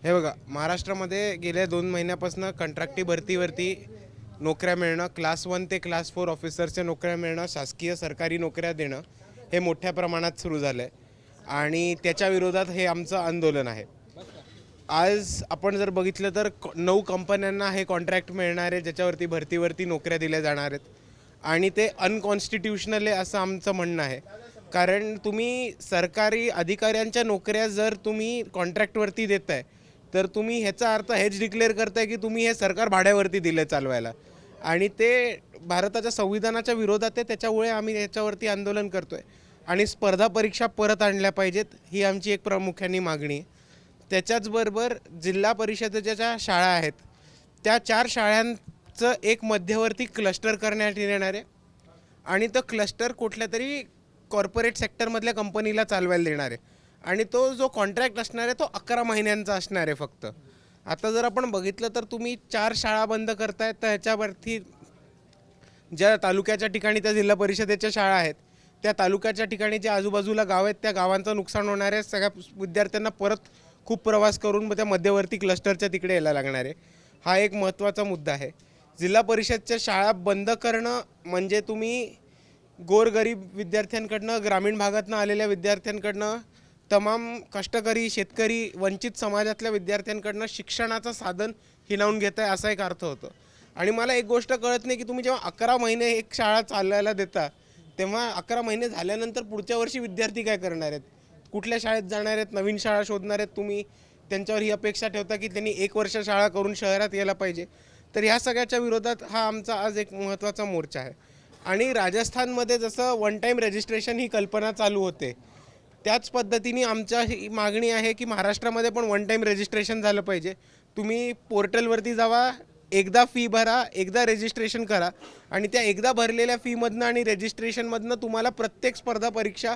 हे बघा, महाराष्ट्रामध्ये गेल्या 2 महिन्यापासून कंत्राटी भरतीवरती नोकऱ्या मिळणं, क्लास 1 ते क्लास 4 ऑफिसरच्या नोकऱ्या मिळणं, शासकीय सरकारी नोकऱ्या देणं हे मोठ्या प्रमाणात सुरू झालं आहे आणि त्याच्या विरोधात हे आमचं आंदोलन आहे. आज आपण जर बघितलं तर 9 कंपन्यांना हे कॉन्ट्रॅक्ट मिळणार आहे, ज्याच्यावरती भरतीवरती नोकऱ्या दिल्या जाणार आहेत आणि ते अनकॉन्स्टिट्युशनल आहे असं आमचं म्हणणं आहे. कारण तुम्ही सरकारी अधिकाऱ्यांच्या नोकऱ्या जर तुम्ही कॉन्ट्रॅक्टवरती देताय, तर तुम्ही ह्याचा अर्थ हेच डिक्लेअर करताय की तुम्ही हे सरकार भाड्यावरती दिले चालवायला आणि ते भारताच्या संविधानाच्या विरोधात आहे. त्याच्यामुळे आम्ही याच्यावरती आंदोलन करतोय आणि स्पर्धा परीक्षा परत आणल्या पाहिजेत, ही आमची एक प्रामुख्याने मागणी आहे. त्याच्याचबरोबर जिल्हा परिषदेच्या ज्या शाळा आहेत त्या 4 शाळांचं एक मध्यवर्ती क्लस्टर करण्यात येणार आहे आणि तो क्लस्टर कुठल्या तरी कॉर्पोरेट सेक्टरमधल्या कंपनीला चालवायला देणार आहे आणि तो जो कॉन्ट्रॅक्ट असणार आहे तो 11 महिन्यांचा असणार आहे फक्त. आता जर आपण बघितलं तर तुम्ही 4 शाळा बंद करतायत, तर ह्याच्यावरती ज्या तालुक्याच्या ठिकाणी त्या जिल्हा परिषदेच्या शाळा आहेत त्या तालुक्याच्या ठिकाणी जे आजूबाजूला गाव आहेत त्या गावांचं नुकसान होणार आहे. सगळ्या विद्यार्थ्यांना परत खूप प्रवास करून त्या मध्यवर्ती क्लस्टरच्या तिकडे यायला लागणार आहे. हा एक महत्त्वाचा मुद्दा आहे. जिल्हा परिषदच्या शाळा बंद करणं म्हणजे तुम्ही गोरगरीब विद्यार्थ्यांकडनं, ग्रामीण भागातनं आलेल्या विद्यार्थ्यांकडनं, तमाम कष्टकरी शेतकरी वंचित समाजातल्या विद्यार्थ्यांकडनं शिक्षणाचं साधन हिणावून घेत आहे असा एक अर्थ होतो. आणि मला एक गोष्ट कळत नाही की तुम्ही जेव्हा 11 महिने एक शाळा चालवायला देता तेव्हा 11 महिने झाल्यानंतर पुढच्या वर्षी विद्यार्थी काय करणार आहेत, कुठल्या शाळेत जाणार आहेत, नवीन शाळा शोधणार आहेत. तुम्ही त्यांच्यावर ही अपेक्षा ठेवता की त्यांनी 1 वर्ष शाळा करून शहरात यायला पाहिजे. तर ह्या सगळ्याच्या विरोधात हा आमचा आज एक महत्त्वाचा मोर्चा आहे. आणि राजस्थानमध्ये जसं वन टाईम रजिस्ट्रेशन ही कल्पना चालू होते त्याच पद्धतीने आमच्या ही मागणी आहे की महाराष्ट्रामध्ये पण वन टाईम रजिस्ट्रेशन झालं पाहिजे. तुम्ही पोर्टलवरती जावा, एकदा फी भरा, एकदा रजिस्ट्रेशन करा आणि त्या एकदा भरलेल्या फीमधनं आणि रजिस्ट्रेशनमधनं तुम्हाला प्रत्येक स्पर्धा परीक्षा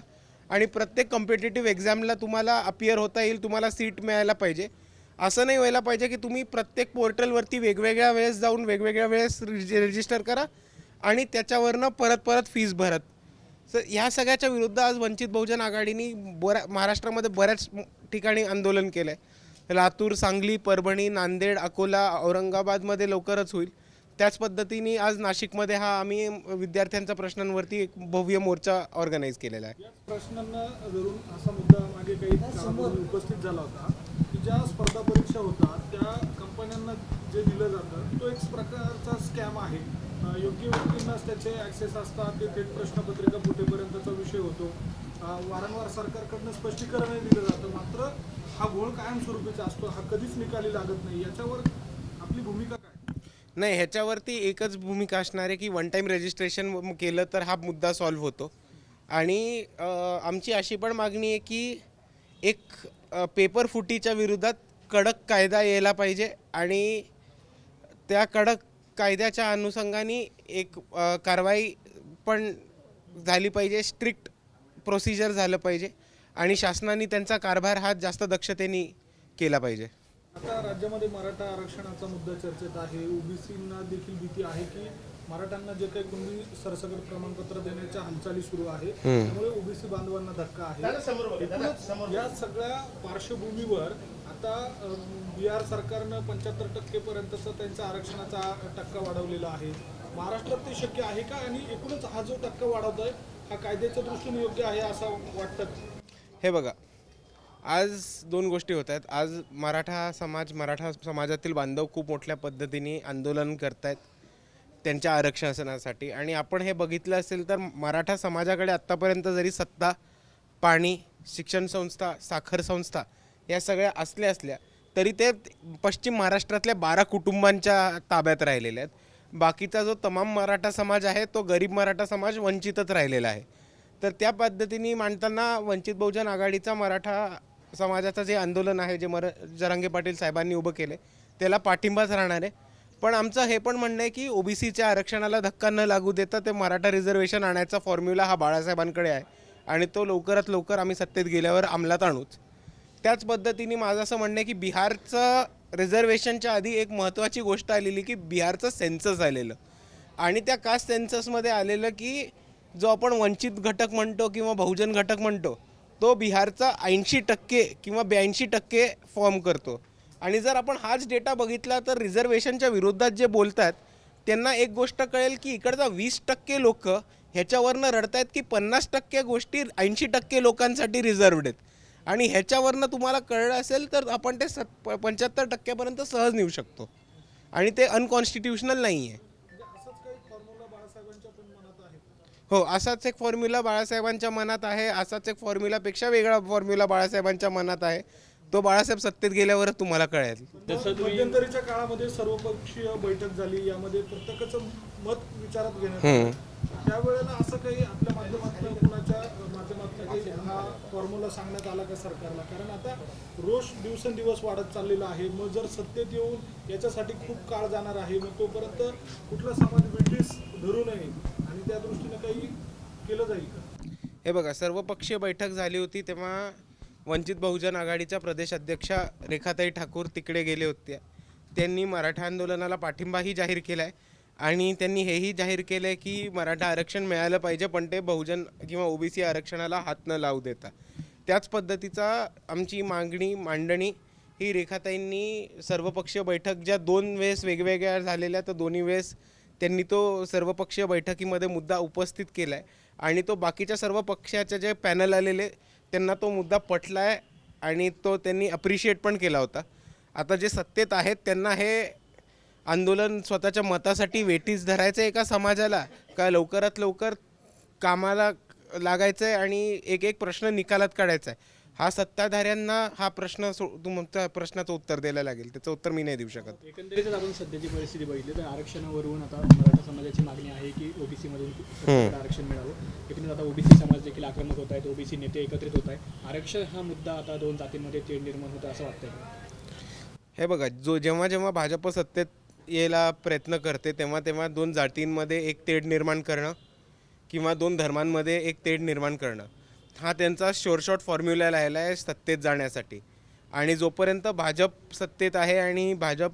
आणि प्रत्येक कॉम्पिटेटिव्ह एक्झामला तुम्हाला अपियर होता येईल, तुम्हाला सीट मिळायला पाहिजे. असं नाही व्हायला पाहिजे की तुम्ही प्रत्येक पोर्टलवरती वेगवेगळ्या वेळेस जाऊन वेगवेगळ्या वेळेस रजिस्टर करा आणि त्याच्यावरनं परत परत फीस भरत. सर ह्या सगळ्याच्या विरुद्ध आज वंचित बहुजन आघाडीने महाराष्ट्रामध्ये बऱ्याच ठिकाणी आंदोलन केलं आहे. लातूर, सांगली, परभणी, नांदेड, अकोला, औरंगाबादमध्ये लवकरच होईल. त्याच पद्धतीने आज नाशिकमध्ये हा आम्ही विद्यार्थ्यांच्या प्रश्नांवरती एक भव्य मोर्चा ऑर्गनाईज केलेला आहे. या प्रश्नांना धरून असा मुद्दा मागे काही काळापूर्वी उपस्थित झाला होता की ज्या स्पर्धा परीक्षा होतात त्या कंपन्यांना जे दिलं जातं तो एक प्रकारचा स्कॅम आहे. योग्य व्यक्तींनाच त्याचे ॲक्सेस असतात, ते थेट प्रश्नपत्रिका फुटेपर्यंतचा विषय होतो. वारंवार सरकारकडनं स्पष्टीकरणही दिलं जातं, मात्र हा घोळ कायमस्वरूपीचा असतो, हा कधीच निकाली लागत नाही. याच्यावर आपली भूमिका काय? नाही, ह्याच्यावरती एकच भूमिका असणार आहे की वन टाईम रजिस्ट्रेशन केलं तर हा मुद्दा सॉल्व्ह होतो. आणि आमची अशी पण मागणी आहे की एक पेपर फुटीच्या विरोधात कडक कायदा यायला पाहिजे आणि त्या कडक कायद्याच्या अनुषंगाने एक कारवाई पण झाली पाहिजे, स्ट्रिक्ट प्रोसिजर झालं पाहिजे आणि शासनाने त्यांचा कारभार हा जास्त दक्षतेने केला पाहिजे. आता राज्यामध्ये मराठा आरक्षणाचा मुद्दा चर्चेत आहे. ओबीसींना देखील भीती आहे की मराठ्यांना जे काही कुणबी सरसकट प्रमाणपत्र देण्याच्या हालचाली सुरू आहे, त्यामुळे ओबीसी बांधवांना धक्का आहे. एकूणच या सगळ्या पार्श्वभूमीवर आता बिहार सरकारनं 75% पर्यंतचा त्यांचा आरक्षणाचा टक्का वाढवलेला आहे. महाराष्ट्रात ते शक्य आहे का? आणि एकूणच हा जो टक्का वाढवतोय हा कायद्याच्या दृष्टीने योग्य आहे असं वाटतं? हे बघा, आज 2 गोष्टी होत आहेत. आज मराठा समाजातील बांधव खूप मोठ्या पद्धतीने आंदोलन करत आहेत त्यांच्या आरक्षणासाठी. आणि आपण हे बघितलं असेल तर मराठा समाजाकडे आत्तापर्यंत जरी सत्ता, पाणी, शिक्षण संस्था, साखर संस्था या सगळ्या असल्या तरी ते पश्चिम महाराष्ट्रातल्या 12 कुटुंबांच्या ताब्यात राहिलेले आहेत. बाकीचा जो तमाम मराठा समाज आहे तो गरीब मराठा समाज वंचितच राहिलेला आहे. तर त्या पद्धतीने मांडताना वंचित बहुजन आघाडीचा मराठा समाजाचं जे आंदोलन आहे, जे जरांगे पाटील साहेबांनी उभं केलं त्याला पाठिंबाच राहणार आहे. पण आमचं हे पण म्हणणं आहे की ओबीसीच्या आरक्षणाला धक्का न लागू देता ते मराठा रिझर्वेशन आणायचा फॉर्म्युला हा बाळासाहेबांकडे आहे आणि तो लवकरात लवकर आम्ही सत्तेत गेल्यावर अंमलात आणूच. त्याच पद्धतीने माझं असं म्हणणं आहे की बिहारचं रिझर्वेशनच्या आधी एक महत्त्वाची गोष्ट आलेली की बिहारचं सेन्सस आलेलं आणि त्या कास्ट सेन्ससमध्ये आलेलं की जो आपण वंचित घटक म्हणतो किंवा बहुजन घटक म्हणतो तो बिहारचा 80% किंवा 82% फॉर्म करतो आणि जर आपण हाच डेटा बघितला तर रिझर्वेशनच्या विरोधात जे बोलतात त्यांना एक गोष्ट कळेल की इकडचा 20% लोक ह्याच्यावरनं रडतायत की 50% गोष्टी 80% लोकांसाठी रिझर्वड आहेत आणि ह्याच्यावरनं तुम्हाला कळलं असेल तर आपण ते 75% सहज नेऊ शकतो आणि ते अनकॉन्स्टिट्युशनल नाही आहे. असंच काही फॉर्म्युला बाळासाहेबांच्या पण मनात आहे. हो, असाच एक फॉर्म्युला बाळासाहेबांच्या मनात आहे. असाच एक फॉर्म्युलापेक्षा वेगळा फॉर्म्युला बाळासाहेबांच्या मनात आहे. तो बाळासाहेब सत्तेत गेल्यावरच तुम्हाला कळेल. मध्यंतरीच्या काळामध्ये सर्वपक्षीय बैठक झाली, यामध्ये प्रत्येकाचं मत विचारात घेण्यात आलं. त्यावेळेला असं काही आपल्या माध्यमातून कुणाच्या माध्यमातून काही हा फॉर्म्युला सांगण्यात आला का सरकारला? कारण आता रोष दिवसेंदिवस वाढत चाललेला आहे. मग जर सत्तेत येऊन याच्यासाठी खूप काळ जाणार आहे, मग तोपर्यंत कुठला समाज विठीस धरू नये आणि त्या दृष्टीने काही केलं जाईल का? हे बघा, सर्वपक्षीय बैठक झाली होती तेव्हा वंचित बहुजन आघाडीच्या प्रदेशाध्यक्षा रेखाताई ठाकूर तिकडे गेले होते. त्यांनी मराठा आंदोलनाला पाठिंबाही जाहीर केला आहे आणि त्यांनी हेही जाहीर केलं आहे की मराठा आरक्षण मिळालं पाहिजे, पण ते बहुजन किंवा ओबीसी आरक्षणाला हात न लावू देता. त्याच पद्धतीचा आमची मांडणी ही रेखाताईंनी सर्वपक्षीय बैठक ज्या 2 वेळेस वेगवेगळ्या झालेल्या, तर दोन्ही वेळेस त्यांनी तो सर्वपक्षीय बैठकीमध्ये मुद्दा उपस्थित केला आहे आणि तो बाकीच्या सर्व पक्षाचे जे पॅनल आलेले त्यांना तो मुद्दा पटला आहे आणि तो त्यांनी अप्रिशिएट पण केला होता. आता जे सत्तेत आहेत त्यांना हे आंदोलन स्वतःच्या मतासाठी वेठीस धरायचं आहे एका समाजाला, का लवकरात लवकर कामाला लागायचं आहे आणि एक प्रश्न निकालात काढायचा आहे? हा सत्ताधाऱ्यांना हा प्रश्न तुमच्या प्रश्नाचं उत्तर द्यायला लागेल. त्याचं उत्तर मी नाही देऊ शकत. एकंदरीतच आपण सध्याची परिस्थिती बघितली तर आरक्षणावरून आता मराठा समाजाची मागणी आहे की ओबीसीमधून आरक्षण मिळावं. एकूणच आता ओबीसी समाज देखील आक्रमक होत आहेत, ओबीसी नेते एकत्रित होत आहेत. आरक्षण हा मुद्दा आता 2 जातींमध्ये तेढ निर्माण होतं असं वाटतंय का? हे बघा, जेव्हा भाजप सत्तेत यायला प्रयत्न करते तेव्हा 2 जातींमध्ये एक तेढ निर्माण करणं किंवा 2 धर्मांमध्ये एक तेढ निर्माण करणं हा त्यांचा शॉर्ट फॉर्म्युला राहिला आहे सत्तेत जाण्यासाठी. आणि जोपर्यंत भाजप सत्तेत आहे आणि भाजप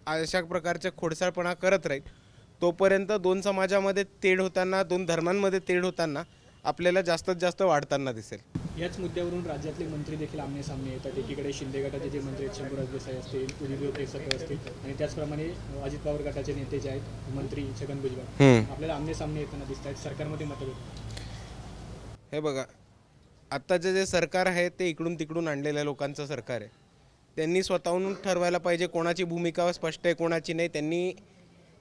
अशा प्रकारचे खोडसाळपणा करत राहील तोपर्यंत 2 समाजामध्ये तेढ होताना, 2 धर्मांमध्ये तेढ होताना आपल्याला जास्तीत जास्त वाढताना दिसेल. याच मुद्द्यावरून राज्यातले मंत्री देखील आमने सामने येतात. एकीकडे शिंदे गटाचे जे मंत्री आहेत, शंभूराज देसाई असतील, उदय केसरकर असतील आणि त्याचप्रमाणे अजित पवार गटाचे नेते जे आहेत मंत्री छगन भुजबळ आपल्याला आमने सामने येताना दिसत आहेत. सरकारमध्ये मतभेद. हे बघा, आत्ताचं जे सरकार आहे ते इकडून तिकडून आणलेल्या लोकांचं सरकार आहे. त्यांनी स्वतःहून ठरवायला पाहिजे कोणाची भूमिका स्पष्ट आहे कोणाची नाही. त्यांनी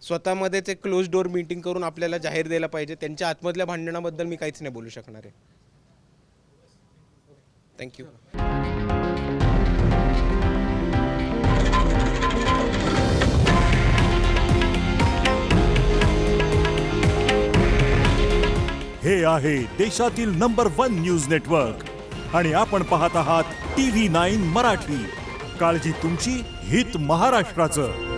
स्वतःमध्येच एक क्लोज डोअर मीटिंग करून आपल्याला जाहीर द्यायला पाहिजे. त्यांच्या आतमधल्या भांडणाबद्दल मी काहीच नाही बोलू शकणार आहे. थँक्यू. हे आहे देशातील नंबर 1 न्यूज नेटवर्क आणि आपण पाहत आहात TV9 मराठी. काळजी तुमची, हित महाराष्ट्राचं.